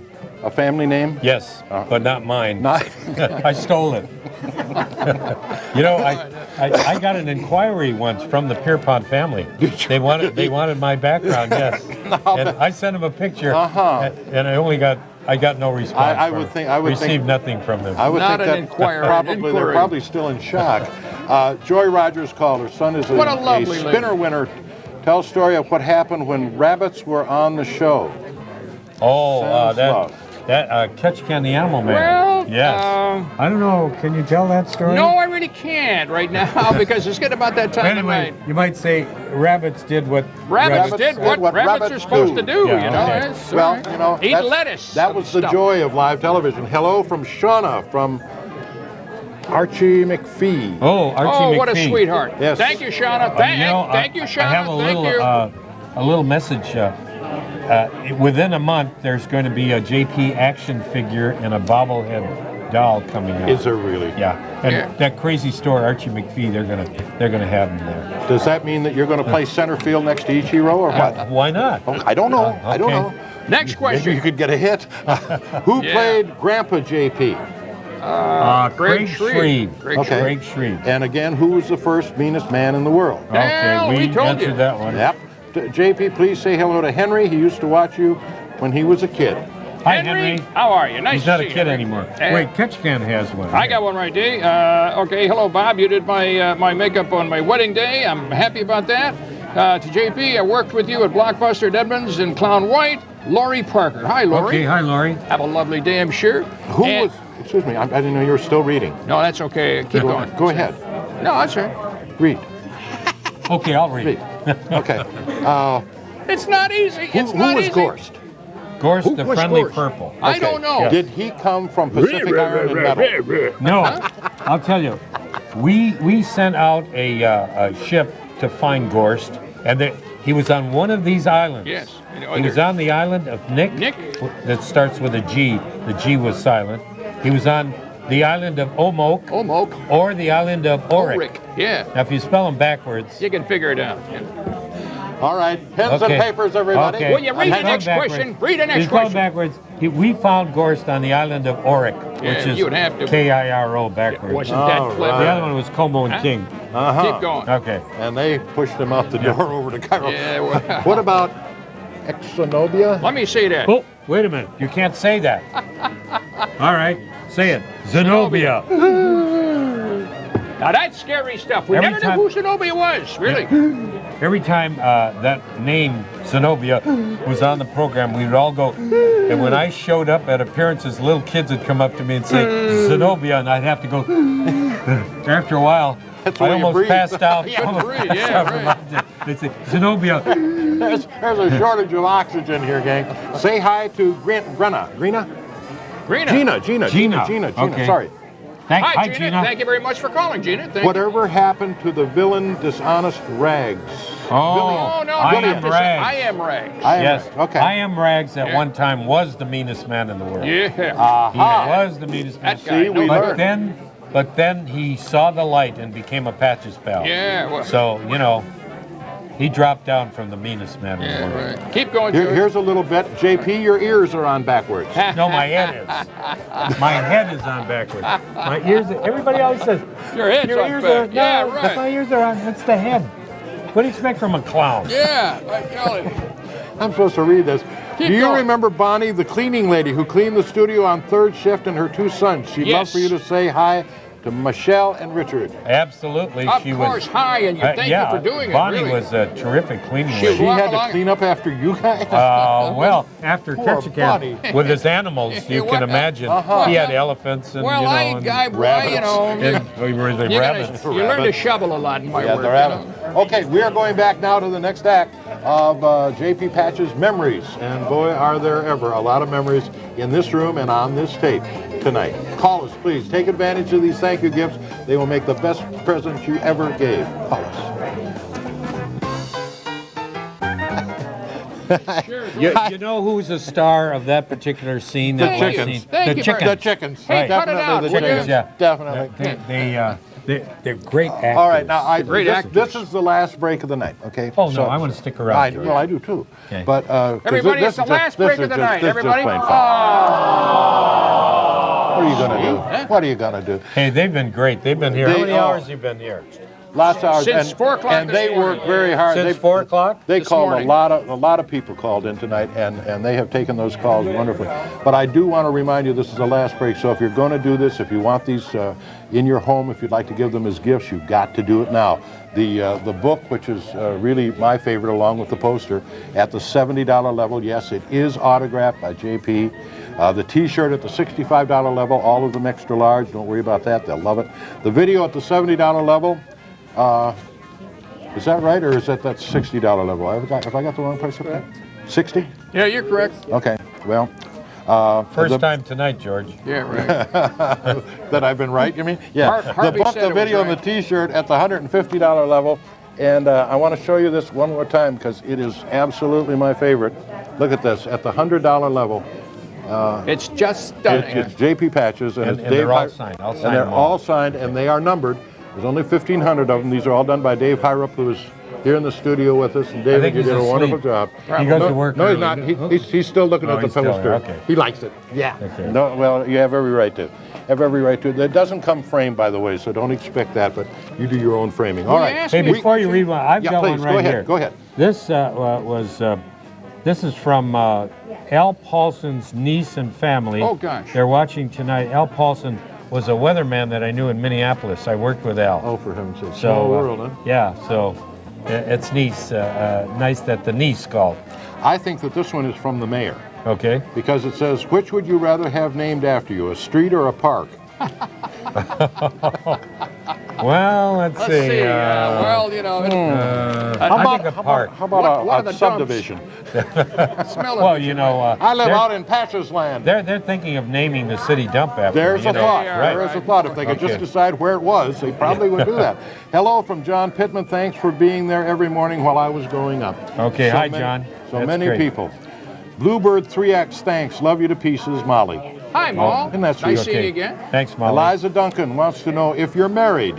[SPEAKER 1] family name?
[SPEAKER 3] Yes, but not mine.
[SPEAKER 1] Not.
[SPEAKER 3] I stole it. You know, I got an inquiry once from the Pierpont family. They wanted my background, yes. And I sent them a picture, and I got no response.
[SPEAKER 1] I would
[SPEAKER 3] received nothing from them.
[SPEAKER 1] I would
[SPEAKER 2] Not
[SPEAKER 1] think
[SPEAKER 2] an
[SPEAKER 1] that
[SPEAKER 2] inquiry,
[SPEAKER 1] they're probably still in shock. Joy Rogers called. Her son is a spinner winner. Tell a story of what happened when rabbits were on the show.
[SPEAKER 3] Oh, that Ketchikan the Animal Man.
[SPEAKER 2] Well,
[SPEAKER 3] yes. I don't know. Can you tell that story?
[SPEAKER 2] No, I really can't right now because it's getting about that time
[SPEAKER 3] Anyway,
[SPEAKER 2] of night.
[SPEAKER 3] you might say rabbits did what
[SPEAKER 2] Rabbits did what rabbits are supposed to do,
[SPEAKER 3] Yeah,
[SPEAKER 2] you know.
[SPEAKER 3] okay.
[SPEAKER 2] That's
[SPEAKER 1] Well,
[SPEAKER 2] right.
[SPEAKER 1] you know,
[SPEAKER 2] Eat lettuce.
[SPEAKER 1] That was the
[SPEAKER 2] stuff.
[SPEAKER 1] joy of live television. Hello from Shauna from Archie McPhee.
[SPEAKER 3] Oh, Archie McPhee.
[SPEAKER 2] What a sweetheart.
[SPEAKER 1] Yes.
[SPEAKER 2] Thank you, Shauna. Thank you, Shauna.
[SPEAKER 3] I have a little message. Within a month, there's going to be a JP action figure and a bobblehead doll coming out.
[SPEAKER 1] Is there really?
[SPEAKER 3] Yeah, and that crazy store, Archie McPhee, they're gonna have them there.
[SPEAKER 1] Does that mean that you're going to play center field next to Ichiro or what?
[SPEAKER 3] Why not?
[SPEAKER 1] Oh, I don't know. I don't know.
[SPEAKER 2] Next question.
[SPEAKER 1] Maybe you could get a hit. Who played Grandpa JP?
[SPEAKER 3] Craig Shreve.
[SPEAKER 1] Okay.
[SPEAKER 3] Craig Shreve.
[SPEAKER 1] And again, who was the first meanest man in the world?
[SPEAKER 2] Well,
[SPEAKER 3] Okay,
[SPEAKER 2] we told
[SPEAKER 3] answered
[SPEAKER 2] you.
[SPEAKER 3] that one.
[SPEAKER 1] Yep. JP, please say hello to Henry. He used to watch you when he was a kid.
[SPEAKER 3] Hi, Henry.
[SPEAKER 2] How are you? Nice
[SPEAKER 3] He's not
[SPEAKER 2] to
[SPEAKER 3] a
[SPEAKER 2] see
[SPEAKER 3] kid
[SPEAKER 2] you.
[SPEAKER 3] anymore. Wait, Ketchikan has one.
[SPEAKER 2] I got one right there. Okay, hello, Bob. You did my makeup on my wedding day. I'm happy about that. To JP, I worked with you at Blockbuster at Edmonds in Clown White. Laurie Parker. Hi, Laurie.
[SPEAKER 3] Okay, hi, Laurie.
[SPEAKER 2] Have a lovely day, I'm sure.
[SPEAKER 1] Excuse me, I didn't know you were still reading.
[SPEAKER 2] No, that's okay. Keep going.
[SPEAKER 1] Go ahead.
[SPEAKER 2] No, that's right.
[SPEAKER 1] Read.
[SPEAKER 3] Okay, I'll read.
[SPEAKER 1] Okay.
[SPEAKER 2] It's not easy. It's
[SPEAKER 1] Who
[SPEAKER 2] not
[SPEAKER 1] was
[SPEAKER 2] easy.
[SPEAKER 1] Gorst?
[SPEAKER 3] Gorst, the
[SPEAKER 1] was
[SPEAKER 3] friendly
[SPEAKER 1] Gorst?
[SPEAKER 3] purple.
[SPEAKER 2] I don't know.
[SPEAKER 1] Did he come from Pacific Iron and Metal?
[SPEAKER 3] No, I'll tell you. We sent out a ship to find Gorst, and he was on one of these islands.
[SPEAKER 2] Yes.
[SPEAKER 3] He was on the island of Nick. That starts with a G. The G was silent. He was on the island of Omok. Or the island of Auric.
[SPEAKER 2] Yeah.
[SPEAKER 3] Now, if you spell them backwards.
[SPEAKER 2] You can figure it out. Yeah.
[SPEAKER 1] All right, pens and papers, everybody.
[SPEAKER 3] Okay.
[SPEAKER 2] Will you read the next question? Read the next question.
[SPEAKER 3] Backwards. We found Gorst on the island of Auric, which is
[SPEAKER 2] you would have to.
[SPEAKER 3] K-I-R-O backwards.
[SPEAKER 2] Wasn't that clever?
[SPEAKER 3] The other one was Como and King.
[SPEAKER 2] Keep going.
[SPEAKER 3] Okay.
[SPEAKER 1] And they pushed him out the door over to Cairo.
[SPEAKER 2] Yeah, well,
[SPEAKER 1] What about Zenobia?
[SPEAKER 2] let me see that.
[SPEAKER 3] Oh, wait a minute. You can't say that. All right. Say it. Zenobia.
[SPEAKER 2] Now that's scary stuff. We
[SPEAKER 3] Every
[SPEAKER 2] never
[SPEAKER 3] time-
[SPEAKER 2] knew who Zenobia was, really.
[SPEAKER 3] Every time that name, Zenobia, was on the program, we would all go. And when I showed up at appearances, little kids would come up to me and say, Zenobia, and I'd have to go. After a while,
[SPEAKER 1] That's
[SPEAKER 3] I
[SPEAKER 1] where you
[SPEAKER 3] almost
[SPEAKER 1] breathe.
[SPEAKER 3] passed out.
[SPEAKER 2] You couldn't breathe, yeah, right.
[SPEAKER 3] They'd say, Zenobia.
[SPEAKER 1] There's a shortage of oxygen here, gang. Say hi to Grina.
[SPEAKER 2] Grina.
[SPEAKER 1] Gina.
[SPEAKER 3] Okay.
[SPEAKER 1] Sorry.
[SPEAKER 2] Hi, Gina. Thank you very much for calling, Gina. Thank
[SPEAKER 1] Whatever happened to the villain dishonest Rags?
[SPEAKER 2] Oh, no,
[SPEAKER 3] I am Rags.
[SPEAKER 2] I am Rags.
[SPEAKER 3] Yes.
[SPEAKER 1] Okay.
[SPEAKER 3] I am Rags at one time was the meanest man in the world.
[SPEAKER 2] Yeah.
[SPEAKER 3] He was the meanest man.
[SPEAKER 2] That guy.
[SPEAKER 1] See, we learned.
[SPEAKER 3] But then he saw the light and became a Patches pal.
[SPEAKER 2] Yeah. Well,
[SPEAKER 3] So, you know, he dropped down from the meanest man in the
[SPEAKER 2] yeah,
[SPEAKER 3] world.
[SPEAKER 2] right. Keep going, George.
[SPEAKER 1] Here's a little bit. JP, your ears are on backwards.
[SPEAKER 3] No, my head is. My head is on backwards. My ears. Everybody always says
[SPEAKER 2] Your head's on
[SPEAKER 3] ears
[SPEAKER 2] back.
[SPEAKER 3] are.
[SPEAKER 2] Yeah,
[SPEAKER 3] no,
[SPEAKER 2] right.
[SPEAKER 3] My ears are on. It's the head. What do you expect from a clown?
[SPEAKER 2] Yeah, I tell you.
[SPEAKER 1] I'm supposed to read this.
[SPEAKER 2] Keep
[SPEAKER 1] Do you
[SPEAKER 2] going.
[SPEAKER 1] remember Bonnie, the cleaning lady who cleaned the studio on third shift, and her two sons? She'd love
[SPEAKER 2] Yes.
[SPEAKER 1] for you to say hi to Michelle and Richard.
[SPEAKER 3] Absolutely.
[SPEAKER 2] Of
[SPEAKER 3] she
[SPEAKER 2] course,
[SPEAKER 3] was.
[SPEAKER 2] hi, and thank
[SPEAKER 3] yeah,
[SPEAKER 2] you for doing
[SPEAKER 3] Bonnie
[SPEAKER 2] it. Really.
[SPEAKER 3] was a terrific cleaning
[SPEAKER 2] She
[SPEAKER 3] lady.
[SPEAKER 1] She
[SPEAKER 2] walk
[SPEAKER 1] had to
[SPEAKER 2] along-
[SPEAKER 1] clean up after you guys.
[SPEAKER 3] Well, after
[SPEAKER 1] Poor
[SPEAKER 3] Ketchikan,
[SPEAKER 1] Bonnie.
[SPEAKER 3] with his animals, you can imagine. He had elephants and,
[SPEAKER 2] Well,
[SPEAKER 3] you know,
[SPEAKER 2] I,
[SPEAKER 3] and
[SPEAKER 2] you know,
[SPEAKER 3] were the
[SPEAKER 2] you
[SPEAKER 3] rabbits.
[SPEAKER 2] learn to shovel a lot in my
[SPEAKER 1] Yeah,
[SPEAKER 2] work.
[SPEAKER 1] they're having. Okay, we are going back now to the next act of JP Patch's memories. And boy, are there ever a lot of memories in this room and on this tape tonight. Call us, please. Take advantage of these thank you gifts. They will make the best present you ever gave. Call us.
[SPEAKER 3] You know who's a star of that particular scene?
[SPEAKER 1] The chickens.
[SPEAKER 2] Thank
[SPEAKER 3] The
[SPEAKER 2] you very
[SPEAKER 3] chickens.
[SPEAKER 1] The chickens.
[SPEAKER 2] Hey, cut it
[SPEAKER 1] Definitely
[SPEAKER 2] out,
[SPEAKER 1] the
[SPEAKER 2] will you?
[SPEAKER 1] chickens.
[SPEAKER 3] Yeah.
[SPEAKER 1] Definitely.
[SPEAKER 3] They're great actors.
[SPEAKER 1] All right, now
[SPEAKER 2] great
[SPEAKER 1] this,
[SPEAKER 2] actors.
[SPEAKER 1] this is the last break of the night, okay?
[SPEAKER 3] Oh, no, I want to stick around. George.
[SPEAKER 1] Well, I do too.
[SPEAKER 3] Okay.
[SPEAKER 1] But 'cause
[SPEAKER 2] Everybody,
[SPEAKER 1] this
[SPEAKER 2] it's the
[SPEAKER 1] is
[SPEAKER 2] last
[SPEAKER 1] this
[SPEAKER 2] break
[SPEAKER 1] is
[SPEAKER 2] of the
[SPEAKER 1] just-
[SPEAKER 2] night.
[SPEAKER 1] this is just
[SPEAKER 2] Everybody.
[SPEAKER 1] plain fun.
[SPEAKER 2] Oh.
[SPEAKER 1] What are you gonna do? What are you gonna do?
[SPEAKER 3] Hey, they've been great. They've been here. How
[SPEAKER 1] They-
[SPEAKER 3] many
[SPEAKER 1] oh.
[SPEAKER 3] hours have you been here?
[SPEAKER 1] Lots of hours.
[SPEAKER 2] Since 4 o'clock
[SPEAKER 1] and
[SPEAKER 2] this
[SPEAKER 1] they
[SPEAKER 2] morning.
[SPEAKER 1] work very hard.
[SPEAKER 3] Since 4 o'clock?
[SPEAKER 1] They
[SPEAKER 2] This
[SPEAKER 1] called
[SPEAKER 2] morning.
[SPEAKER 1] a lot of people called in tonight, and they have taken those calls wonderfully. But I do want to remind you, this is the last break. So if you're going to do this, if you want these in your home, if you'd like to give them as gifts, you've got to do it now. The book, which is really my favorite, along with the poster, at the $70 level. Yes, it is autographed by JP. The T-shirt at the $65 level, all of them extra large. Don't worry about that; they'll love it. The video at the $70 level. Is that right, or is that $60 level? Have I got the wrong price up there? 60?
[SPEAKER 2] Yeah, you're correct.
[SPEAKER 1] Okay. Well,
[SPEAKER 3] First time tonight, George.
[SPEAKER 2] Yeah, right.
[SPEAKER 1] that I've been right. You mean? Yeah. The
[SPEAKER 2] Harvey
[SPEAKER 1] book,
[SPEAKER 2] said
[SPEAKER 1] the
[SPEAKER 2] it was
[SPEAKER 1] video, and the
[SPEAKER 2] right.
[SPEAKER 1] T-shirt at the $150 level. And I want to show you this one more time because it is absolutely my favorite. Look at this at the $100 level.
[SPEAKER 2] It's just stunning.
[SPEAKER 1] It's JP Patches, and it's
[SPEAKER 3] And
[SPEAKER 1] Dave
[SPEAKER 3] they're all
[SPEAKER 1] Hy-
[SPEAKER 3] signed. I'll
[SPEAKER 1] and
[SPEAKER 3] sign
[SPEAKER 1] they're
[SPEAKER 3] them all.
[SPEAKER 1] all signed, and they are numbered. There's only 1,500 of them. These are all done by Dave Hyrup, who is here in the studio with us. And David,
[SPEAKER 3] think
[SPEAKER 1] you
[SPEAKER 3] he's
[SPEAKER 1] did a wonderful
[SPEAKER 3] asleep.
[SPEAKER 1] job.
[SPEAKER 3] He goes
[SPEAKER 1] no,
[SPEAKER 3] to work
[SPEAKER 1] No, he's
[SPEAKER 3] early.
[SPEAKER 1] not. He's still looking
[SPEAKER 3] Oh,
[SPEAKER 1] at the
[SPEAKER 3] he's still
[SPEAKER 1] poster.
[SPEAKER 3] there, okay.
[SPEAKER 1] He likes it. Yeah.
[SPEAKER 3] Okay.
[SPEAKER 1] No, well, you have every right to. Have every right to. It doesn't come framed, by the way, so don't expect that. But you do your own framing. All
[SPEAKER 2] Well,
[SPEAKER 1] right.
[SPEAKER 2] you asked
[SPEAKER 3] Hey,
[SPEAKER 2] me-
[SPEAKER 3] before you read one, I've
[SPEAKER 1] Yeah,
[SPEAKER 3] got
[SPEAKER 1] please
[SPEAKER 3] one right
[SPEAKER 1] go ahead.
[SPEAKER 3] here.
[SPEAKER 1] Go ahead.
[SPEAKER 3] This this is from Al Paulson's niece and family.
[SPEAKER 2] Oh, gosh.
[SPEAKER 3] They're watching tonight. Al Paulson was a weatherman that I knew in Minneapolis. I worked with Al.
[SPEAKER 1] Oh, for heaven's sake.
[SPEAKER 3] So,
[SPEAKER 1] Small world, huh?
[SPEAKER 3] Yeah, so it's nice. Nice that the niece called.
[SPEAKER 1] I think that this one is from the mayor
[SPEAKER 3] Okay.
[SPEAKER 1] because it says, "Which would you rather have named after you, a street or a park?"
[SPEAKER 3] Well, let's
[SPEAKER 2] Let's
[SPEAKER 3] see.
[SPEAKER 2] see. Well, you know,
[SPEAKER 3] I think a park.
[SPEAKER 1] How about
[SPEAKER 2] What are the
[SPEAKER 1] a subdivision?
[SPEAKER 2] smell
[SPEAKER 3] Well,
[SPEAKER 2] of
[SPEAKER 3] you know,
[SPEAKER 1] I live
[SPEAKER 3] they're-
[SPEAKER 1] out in Patches Land.
[SPEAKER 3] They're thinking of naming the city dump after.
[SPEAKER 1] There's
[SPEAKER 3] me,
[SPEAKER 1] a
[SPEAKER 3] you know.
[SPEAKER 1] thought.
[SPEAKER 2] Right.
[SPEAKER 1] There is a thought. If they could just
[SPEAKER 3] Okay.
[SPEAKER 1] decide where it was, they probably would do that. Hello from John Pittman. Thanks for being there every morning while I was growing up.
[SPEAKER 3] Okay, hi, John.
[SPEAKER 1] So
[SPEAKER 3] That's
[SPEAKER 1] many
[SPEAKER 3] great.
[SPEAKER 1] people. Bluebird 3X, thanks. Love you to pieces, Molly.
[SPEAKER 2] Hi, Maul.
[SPEAKER 1] Isn't that sweet?
[SPEAKER 2] Nice seeing you again.
[SPEAKER 3] Thanks, Molly.
[SPEAKER 1] Eliza Duncan wants to know if you're married.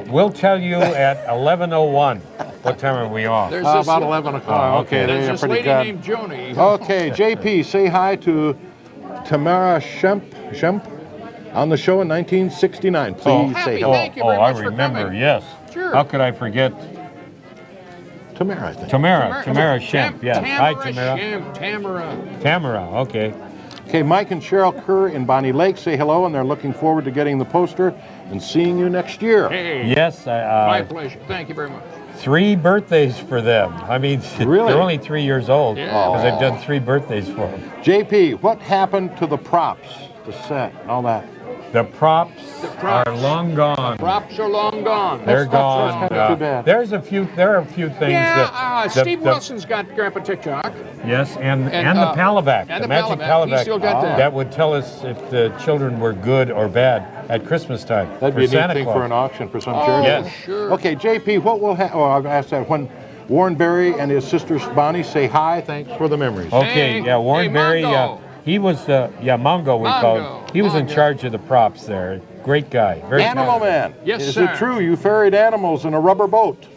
[SPEAKER 3] We'll tell you at 11:01. What time are we on?
[SPEAKER 2] There's this,
[SPEAKER 1] About 11 o'clock. Okay,
[SPEAKER 2] there's
[SPEAKER 1] they're
[SPEAKER 2] this
[SPEAKER 1] pretty
[SPEAKER 2] lady
[SPEAKER 1] good.
[SPEAKER 2] named Joni.
[SPEAKER 1] Okay, JP, say hi to Tamara Shemp on the show in 1969. Please
[SPEAKER 2] happy
[SPEAKER 1] say
[SPEAKER 2] day.
[SPEAKER 1] hello.
[SPEAKER 2] Thank you very
[SPEAKER 3] I
[SPEAKER 2] much for
[SPEAKER 3] remember.
[SPEAKER 2] coming.
[SPEAKER 3] Yes.
[SPEAKER 2] Sure.
[SPEAKER 3] How could I forget
[SPEAKER 1] Tamara, I think.
[SPEAKER 3] Tamara Shemp? Yes. Hi, Tamara. Tamara. Okay.
[SPEAKER 1] Okay, Mike and Cheryl Kerr in Bonnie Lake say hello, and they're looking forward to getting the poster and seeing you next year.
[SPEAKER 2] Hey,
[SPEAKER 3] Yes.
[SPEAKER 2] my pleasure. Thank you very much.
[SPEAKER 3] 3 birthdays for them. I mean,
[SPEAKER 1] Really?
[SPEAKER 3] they're only 3 years old
[SPEAKER 2] Yeah.
[SPEAKER 3] because I've done 3 birthdays for them.
[SPEAKER 1] JP, what happened to the props, the set, and all that?
[SPEAKER 3] The props.
[SPEAKER 2] props.
[SPEAKER 3] are long gone.
[SPEAKER 2] Props are long gone.
[SPEAKER 3] They're
[SPEAKER 1] That's
[SPEAKER 3] gone.
[SPEAKER 1] kind of too bad.
[SPEAKER 3] There are a few things.
[SPEAKER 2] Yeah,
[SPEAKER 3] that,
[SPEAKER 2] Steve Wilson's got Grandpa Tick-Tock.
[SPEAKER 3] Yes, and the
[SPEAKER 2] uh,
[SPEAKER 3] Palabac,
[SPEAKER 2] and
[SPEAKER 3] the
[SPEAKER 2] the
[SPEAKER 3] magic
[SPEAKER 2] Palabac. He
[SPEAKER 3] Palabac
[SPEAKER 2] still got that.
[SPEAKER 3] that would tell us if the children were good or bad at Christmas time.
[SPEAKER 1] That'd
[SPEAKER 3] for
[SPEAKER 1] be a neat
[SPEAKER 3] Santa
[SPEAKER 1] thing
[SPEAKER 3] Claus.
[SPEAKER 1] for an auction for some
[SPEAKER 2] Oh,
[SPEAKER 1] charity.
[SPEAKER 3] Yes.
[SPEAKER 2] sure.
[SPEAKER 1] Okay, JP, what will happen? Oh, I've asked that. When Warren Berry and his sister Bonnie say hi, thanks for the memories.
[SPEAKER 3] Okay,
[SPEAKER 2] Hey,
[SPEAKER 3] yeah, Warren
[SPEAKER 2] hey,
[SPEAKER 3] Berry,
[SPEAKER 2] Mongo.
[SPEAKER 3] he was, Mongo we called him.
[SPEAKER 2] Mongo,
[SPEAKER 3] He was in
[SPEAKER 2] Mongo.
[SPEAKER 3] charge of the props there. Great guy. Very
[SPEAKER 1] Animal
[SPEAKER 3] talented.
[SPEAKER 1] Man.
[SPEAKER 2] Yes,
[SPEAKER 1] Is
[SPEAKER 2] sir.
[SPEAKER 1] it true you ferried animals in a rubber boat?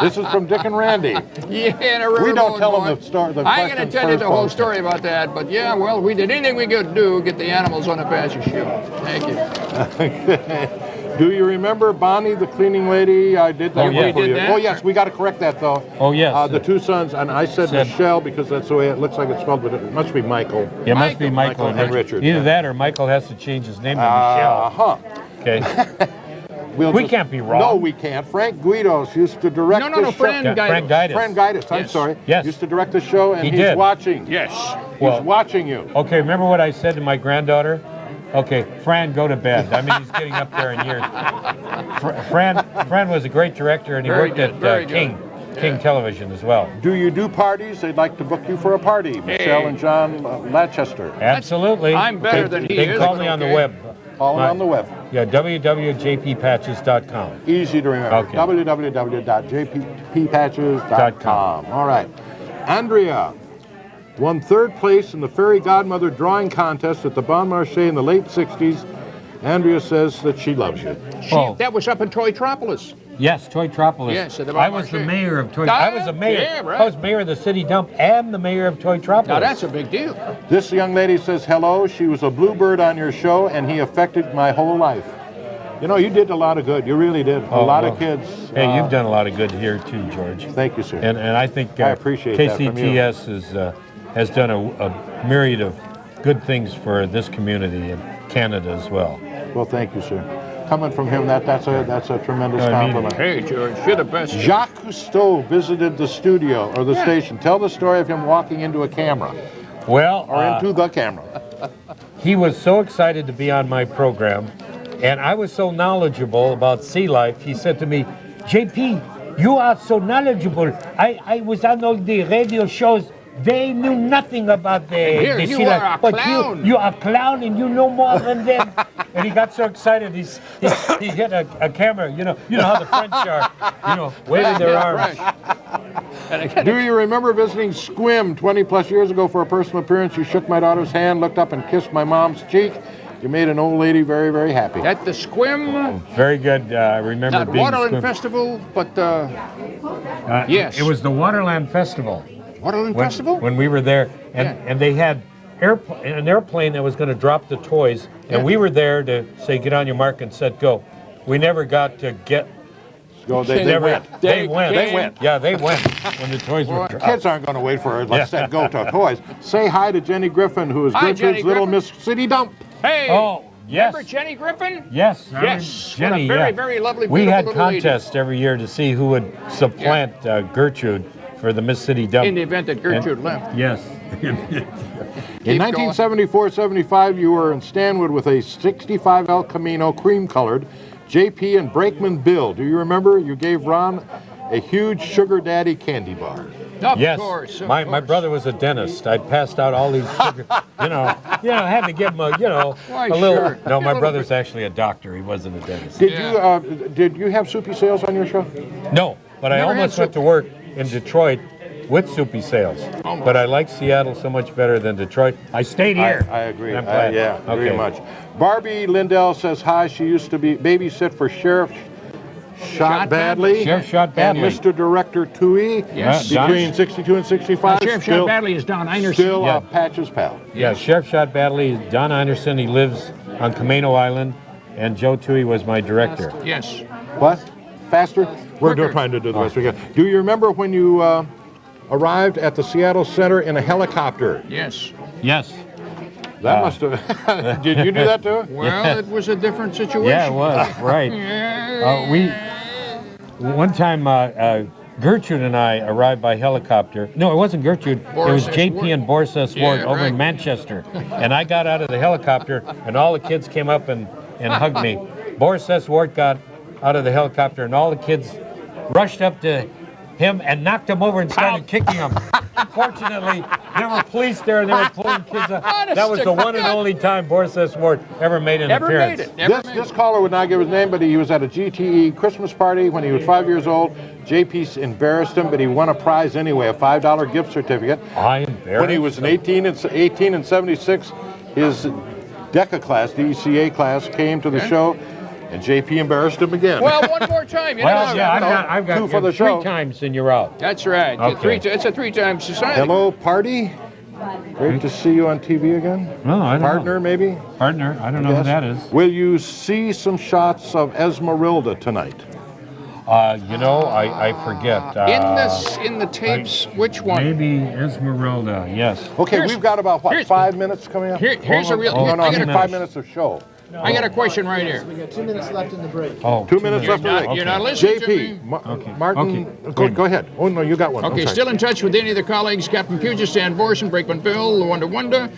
[SPEAKER 1] This is from Dick and Randy.
[SPEAKER 2] Yeah, and a
[SPEAKER 1] We don't
[SPEAKER 2] riverboat
[SPEAKER 1] tell
[SPEAKER 2] boy.
[SPEAKER 1] them the story. The
[SPEAKER 2] I ain't gonna
[SPEAKER 1] questions
[SPEAKER 2] tell you
[SPEAKER 1] first,
[SPEAKER 2] the whole
[SPEAKER 1] folks.
[SPEAKER 2] story about that, but yeah, well, we did anything we could do to get the animals on the pasture show. Thank you.
[SPEAKER 1] Do you remember Bonnie, the cleaning lady? I did that
[SPEAKER 3] Oh,
[SPEAKER 1] one
[SPEAKER 3] yeah.
[SPEAKER 1] for
[SPEAKER 2] We
[SPEAKER 1] you.
[SPEAKER 2] did that?
[SPEAKER 1] Oh, yes, we got to correct that, though.
[SPEAKER 3] Oh, yes.
[SPEAKER 1] The two sons, and I said
[SPEAKER 3] Said-
[SPEAKER 1] Michelle because that's the way it looks like it's spelled, but it must be Michael.
[SPEAKER 3] It must be Michael
[SPEAKER 1] and Richard.
[SPEAKER 3] Either that or Michael has to change his name to Michelle.
[SPEAKER 1] Uh-huh.
[SPEAKER 3] Okay.
[SPEAKER 1] We
[SPEAKER 3] can't be wrong.
[SPEAKER 1] No, we can't. Frank Guidos used to direct
[SPEAKER 2] No,
[SPEAKER 1] the show.
[SPEAKER 2] Fran
[SPEAKER 3] Yeah, Fran Geidis.
[SPEAKER 1] Fran Geidis, I'm
[SPEAKER 2] Yes.
[SPEAKER 1] sorry.
[SPEAKER 3] Yes.
[SPEAKER 1] Used to direct the show, and
[SPEAKER 3] He
[SPEAKER 1] he's
[SPEAKER 3] did.
[SPEAKER 1] watching.
[SPEAKER 2] Yes.
[SPEAKER 3] Well-
[SPEAKER 1] He's watching you.
[SPEAKER 3] Okay, remember what I said to my granddaughter? Okay, Fran, go to bed. I mean, he's getting up there in years. Fran was a great director, and he
[SPEAKER 2] Very
[SPEAKER 3] worked
[SPEAKER 2] good,
[SPEAKER 3] at
[SPEAKER 2] very
[SPEAKER 3] King
[SPEAKER 2] good.
[SPEAKER 3] King Television as well.
[SPEAKER 1] Do you do parties? They'd like to book you for a party. Michelle and John Latchester.
[SPEAKER 3] Absolutely.
[SPEAKER 2] I'm better than he
[SPEAKER 3] They
[SPEAKER 2] is,
[SPEAKER 3] can call
[SPEAKER 2] but
[SPEAKER 3] me on the
[SPEAKER 2] okay.
[SPEAKER 3] web.
[SPEAKER 1] Call them on the web.
[SPEAKER 3] Yeah, www.jppatches.com.
[SPEAKER 1] Easy to remember.
[SPEAKER 3] Okay.
[SPEAKER 1] www.jppatches.com. All right. Andrea won third place in the Fairy Godmother drawing contest at the Bon Marché in the late 60s. Andrea says that she loves you.
[SPEAKER 2] That was up in Toytropolis.
[SPEAKER 3] Yes, Toytropolis.
[SPEAKER 2] Yes, at the
[SPEAKER 3] I
[SPEAKER 2] Bon
[SPEAKER 3] was the
[SPEAKER 2] Marché.
[SPEAKER 3] mayor of Toy.
[SPEAKER 2] Ah,
[SPEAKER 3] I was the mayor.
[SPEAKER 2] yeah, right.
[SPEAKER 3] I was mayor of the city dump and the mayor of Toytropolis.
[SPEAKER 2] Now that's a big deal.
[SPEAKER 1] This young lady says, hello, she was a bluebird on your show and he affected my whole life. You know, you did a lot of good. You really did. A lot of kids.
[SPEAKER 3] Hey, you've done a lot of good here too, George.
[SPEAKER 1] Thank you, sir.
[SPEAKER 3] And I think
[SPEAKER 1] I appreciate that from you.
[SPEAKER 3] KCTS has done a myriad of good things for this community and Canada as well.
[SPEAKER 1] Well, thank you, sir. Coming from him, that's a tremendous
[SPEAKER 3] I mean,
[SPEAKER 1] compliment.
[SPEAKER 2] Hey, George, you're the best.
[SPEAKER 1] Jacques Cousteau visited the studio or the station. Tell the story of him walking into a camera
[SPEAKER 3] Well,
[SPEAKER 1] or into the camera.
[SPEAKER 3] he was so excited to be on my program, and I was so knowledgeable about sea life. He said to me, JP, you are so knowledgeable. I was on all the radio shows. They knew nothing about
[SPEAKER 2] here
[SPEAKER 3] the
[SPEAKER 2] you
[SPEAKER 3] sea
[SPEAKER 2] are
[SPEAKER 3] life.
[SPEAKER 2] a
[SPEAKER 3] But
[SPEAKER 2] clown.
[SPEAKER 3] you are a clown and you know more than them. And he got so excited, he hit a camera. You know how the French are, waving their arms.
[SPEAKER 1] Do you remember visiting Sequim 20 plus years ago for a personal appearance? You shook my daughter's hand, looked up and kissed my mom's cheek. You made an old lady very, very happy.
[SPEAKER 2] At the Sequim,
[SPEAKER 3] Very good. I remember
[SPEAKER 2] not
[SPEAKER 3] being
[SPEAKER 2] Waterland
[SPEAKER 3] swim-
[SPEAKER 2] Festival, but yes.
[SPEAKER 3] It was the Waterland Festival.
[SPEAKER 2] Waterland Festival?
[SPEAKER 3] When we were there, and they had an airplane that was going to drop the toys, and we were there to say, get on your mark and set, go. We never got to get.
[SPEAKER 1] Go, they
[SPEAKER 3] Never.
[SPEAKER 1] went.
[SPEAKER 3] They went.
[SPEAKER 1] They went.
[SPEAKER 3] Yeah, they went when the toys were dropped.
[SPEAKER 1] Kids aren't going to wait for it. Let's go to toys. Say hi to Jenny Griffin, who is
[SPEAKER 2] Hi,
[SPEAKER 1] Gertrude's
[SPEAKER 2] Jenny
[SPEAKER 1] little
[SPEAKER 2] Griffin.
[SPEAKER 1] Miss City Dump.
[SPEAKER 2] Hey,
[SPEAKER 3] Oh, yes.
[SPEAKER 2] remember Jenny Griffin?
[SPEAKER 3] Yes.
[SPEAKER 2] Yes.
[SPEAKER 3] Jenny,
[SPEAKER 2] What a very,
[SPEAKER 3] yeah.
[SPEAKER 2] very lovely,
[SPEAKER 3] We
[SPEAKER 2] beautiful
[SPEAKER 3] had
[SPEAKER 2] little lady.
[SPEAKER 3] contests every year to see who would supplant Gertrude for the Miss City Dump.
[SPEAKER 2] In the event that Gertrude left.
[SPEAKER 3] Yes.
[SPEAKER 1] In
[SPEAKER 2] Keep
[SPEAKER 1] 1974-75, you were in Stanwood with a 65 El Camino cream-colored JP and Brakeman Bill. Do you remember? You gave Ron a huge Sugar Daddy candy bar.
[SPEAKER 2] Of
[SPEAKER 3] Yes,
[SPEAKER 2] course.
[SPEAKER 3] my brother was a dentist. I passed out all these sugar, had to give him
[SPEAKER 2] Why,
[SPEAKER 3] a little.
[SPEAKER 2] sure.
[SPEAKER 3] No,
[SPEAKER 2] A
[SPEAKER 3] my
[SPEAKER 2] little
[SPEAKER 3] brother's
[SPEAKER 2] bit.
[SPEAKER 3] actually a doctor. He wasn't a dentist.
[SPEAKER 1] Did you have Soupy Sales on your show?
[SPEAKER 3] No, but I
[SPEAKER 2] Never had
[SPEAKER 3] almost went to work in Detroit with Soupy Sales.
[SPEAKER 2] Almost.
[SPEAKER 3] But I like Seattle so much better than Detroit. I stayed here.
[SPEAKER 1] I agree.
[SPEAKER 3] I'm glad.
[SPEAKER 1] Yeah, very
[SPEAKER 3] Okay.
[SPEAKER 1] much. Barbie Lindell says hi. She used to be babysit for Sheriff Shot Badley.
[SPEAKER 3] Sheriff Shot Badley.
[SPEAKER 1] And Mr. Director Toohey.
[SPEAKER 2] Yes.
[SPEAKER 1] Between 62 and 65.
[SPEAKER 2] Sheriff
[SPEAKER 1] still,
[SPEAKER 2] Shot Badley is Don Einerson.
[SPEAKER 1] Still
[SPEAKER 3] Yeah.
[SPEAKER 1] Patch's pal.
[SPEAKER 3] Yeah, Sheriff Shot Badley, Don Anderson, he lives on Camino Island, and Joe Toohey was my director.
[SPEAKER 2] Yes.
[SPEAKER 1] What? Faster? We're
[SPEAKER 2] Quicker.
[SPEAKER 1] trying to do the best we can. Do you remember when you arrived at the Seattle Center in a helicopter?
[SPEAKER 2] Yes.
[SPEAKER 3] Yes.
[SPEAKER 1] That must have. Did you do that too?
[SPEAKER 2] Well, it was a different situation.
[SPEAKER 3] Yeah, it was, right. One time, Gertrude and I arrived by helicopter. No, it wasn't Gertrude.
[SPEAKER 2] Boris
[SPEAKER 3] it was
[SPEAKER 2] S.
[SPEAKER 3] JP
[SPEAKER 2] Wort.
[SPEAKER 3] and Boris S. Wort
[SPEAKER 2] Yeah,
[SPEAKER 3] over in
[SPEAKER 2] right.
[SPEAKER 3] Manchester. And I got out of the helicopter, and all the kids came up and and hugged me. Boris S. Wort got out of the helicopter, and all the kids rushed up to him and knocked him over and started kicking him. Fortunately, there were police there, and they were pulling kids up. That was the one and only time Boris S. Wort ever made an appearance.
[SPEAKER 1] This caller would not give his name, but he was at a GTE Christmas party when he was 5 years old. JP embarrassed him, but he won a prize anyway, a $5 gift certificate.
[SPEAKER 3] I embarrassed
[SPEAKER 1] When he was in 18 and 76, his DECA class, DECA class, came to the show, and JP embarrassed him again.
[SPEAKER 2] Well, one more time.
[SPEAKER 3] Well, yeah, I've got
[SPEAKER 1] two for the
[SPEAKER 3] three
[SPEAKER 1] show.
[SPEAKER 3] times, and you're out.
[SPEAKER 2] That's right.
[SPEAKER 3] Okay.
[SPEAKER 2] It's a three-time society.
[SPEAKER 1] Hello, party. Great to see you on TV again.
[SPEAKER 3] No, I don't
[SPEAKER 1] Partner,
[SPEAKER 3] know.
[SPEAKER 1] maybe?
[SPEAKER 3] Partner, I don't know who that is.
[SPEAKER 1] Will you see some shots of Esmerelda tonight?
[SPEAKER 3] You know, I forget.
[SPEAKER 2] In the tapes, which one?
[SPEAKER 3] Maybe Esmerelda, yes.
[SPEAKER 1] Okay, we've got about, what, 5 minutes coming up?
[SPEAKER 2] Here's a real.
[SPEAKER 1] No,
[SPEAKER 2] I got
[SPEAKER 1] 5 minutes of show.
[SPEAKER 2] I got a question right here.
[SPEAKER 5] We got 2 minutes left in the break.
[SPEAKER 3] Oh,
[SPEAKER 1] 2 minutes left
[SPEAKER 2] You're
[SPEAKER 1] to
[SPEAKER 2] not,
[SPEAKER 1] break.
[SPEAKER 2] you're not listening to me.
[SPEAKER 1] JP, Martin,
[SPEAKER 3] Okay.
[SPEAKER 1] go ahead. Oh, no, you got one.
[SPEAKER 2] Okay,
[SPEAKER 1] I'm sorry.
[SPEAKER 2] still in touch with any of the colleagues, Captain Puget, Stan Boreson, Brakeman Bill, Wunda Wunda.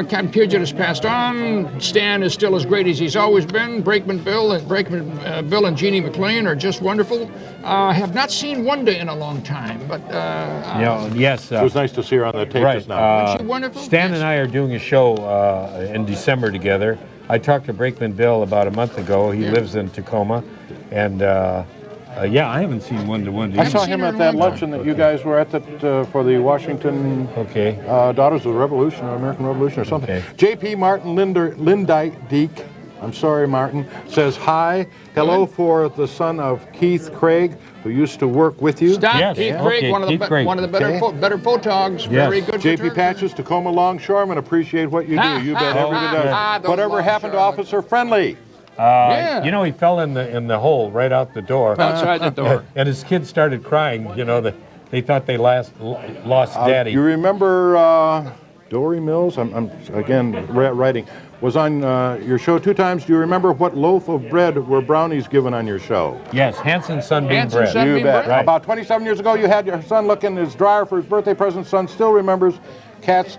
[SPEAKER 2] Captain Puget has passed on. Stan is still as great as he's always been. Brakeman Bill and Jeannie McLean are just wonderful. Have not seen Wunda in a long time, but
[SPEAKER 3] yes.
[SPEAKER 1] It was nice to see her on the tape
[SPEAKER 3] Right.
[SPEAKER 1] just now.
[SPEAKER 2] Isn't she wonderful?
[SPEAKER 3] Stan and I are doing a show in December together. I talked to Brakeman Bill about a month ago. He lives in Tacoma, and yeah, I haven't seen Wunda Wunda.
[SPEAKER 1] I saw him at that luncheon that you guys were at for the Washington Daughters of the Revolution, or American Revolution, or something.
[SPEAKER 3] Okay.
[SPEAKER 1] JP Martin Lindyke, I'm sorry, Martin, says hi. Hello for the son of Keith Craig, who used to work with you.
[SPEAKER 2] Stop,
[SPEAKER 3] Yes,
[SPEAKER 2] Keith
[SPEAKER 3] okay,
[SPEAKER 2] Craig, one of
[SPEAKER 3] Keith Craig.
[SPEAKER 2] the better photogs. Very good.
[SPEAKER 1] JP
[SPEAKER 2] photographer.
[SPEAKER 1] Patches, Tacoma Longshoreman, appreciate what you do. You bet everybody does.
[SPEAKER 2] the
[SPEAKER 1] Whatever happened to
[SPEAKER 2] longshoremen.
[SPEAKER 1] Officer Friendly?
[SPEAKER 2] Yeah.
[SPEAKER 3] You know, he fell in the hole right out the door.
[SPEAKER 2] Outside the door.
[SPEAKER 3] And his kids started crying. You know, they thought they lost Daddy.
[SPEAKER 1] You remember Dory Mills? I'm again writing. Was on your show 2 times. Do you remember what loaf of bread were Brownies given on your show?
[SPEAKER 3] Yes, Hanson Sunbeam
[SPEAKER 2] Hanson
[SPEAKER 3] bread.
[SPEAKER 2] Sunbeam
[SPEAKER 1] You bet.
[SPEAKER 2] bread.
[SPEAKER 1] About 27 years ago, you had your son look in his dryer for his birthday present. Son still remembers Cat's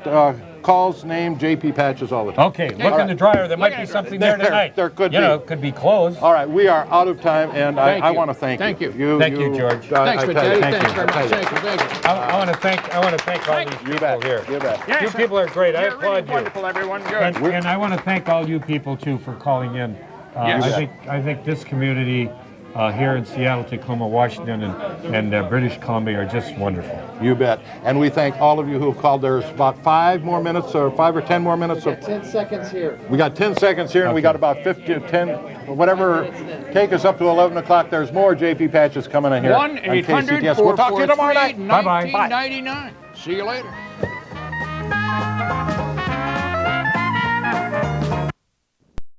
[SPEAKER 1] calls name JP Patches all the time.
[SPEAKER 3] Okay, look in the dryer. There might be something there tonight.
[SPEAKER 1] There could
[SPEAKER 3] you
[SPEAKER 1] be.
[SPEAKER 3] know, it could be closed.
[SPEAKER 1] All right, we are out of time, and
[SPEAKER 2] Thank
[SPEAKER 1] I
[SPEAKER 2] you.
[SPEAKER 1] want to thank
[SPEAKER 2] Thank
[SPEAKER 1] you.
[SPEAKER 2] you.
[SPEAKER 3] Thank you, George.
[SPEAKER 2] Thanks,
[SPEAKER 1] I
[SPEAKER 2] for
[SPEAKER 1] tell you,
[SPEAKER 2] Thanks
[SPEAKER 3] you.
[SPEAKER 2] very much. Thank you.
[SPEAKER 3] I want to thank all these people here.
[SPEAKER 1] You bet.
[SPEAKER 2] Yes,
[SPEAKER 3] You people are great. I
[SPEAKER 2] You're really
[SPEAKER 3] applaud you.
[SPEAKER 2] wonderful, everyone. Good.
[SPEAKER 3] And I want to thank all you people too for calling in.
[SPEAKER 2] Yes.
[SPEAKER 3] I think this community here in Seattle, Tacoma, Washington, and British Columbia are just wonderful.
[SPEAKER 1] You bet. And we thank all of you who have called. There's about 5 more minutes, or 5 or 10 more minutes.
[SPEAKER 5] We got 10 seconds here.
[SPEAKER 1] We got 10 seconds here, and we got about 50 to 10, whatever. Take us up to 11 o'clock. There's more JP Patches coming in here. on KCTS. We'll talk to you tomorrow night.
[SPEAKER 2] 1-800-443-1999. See you later.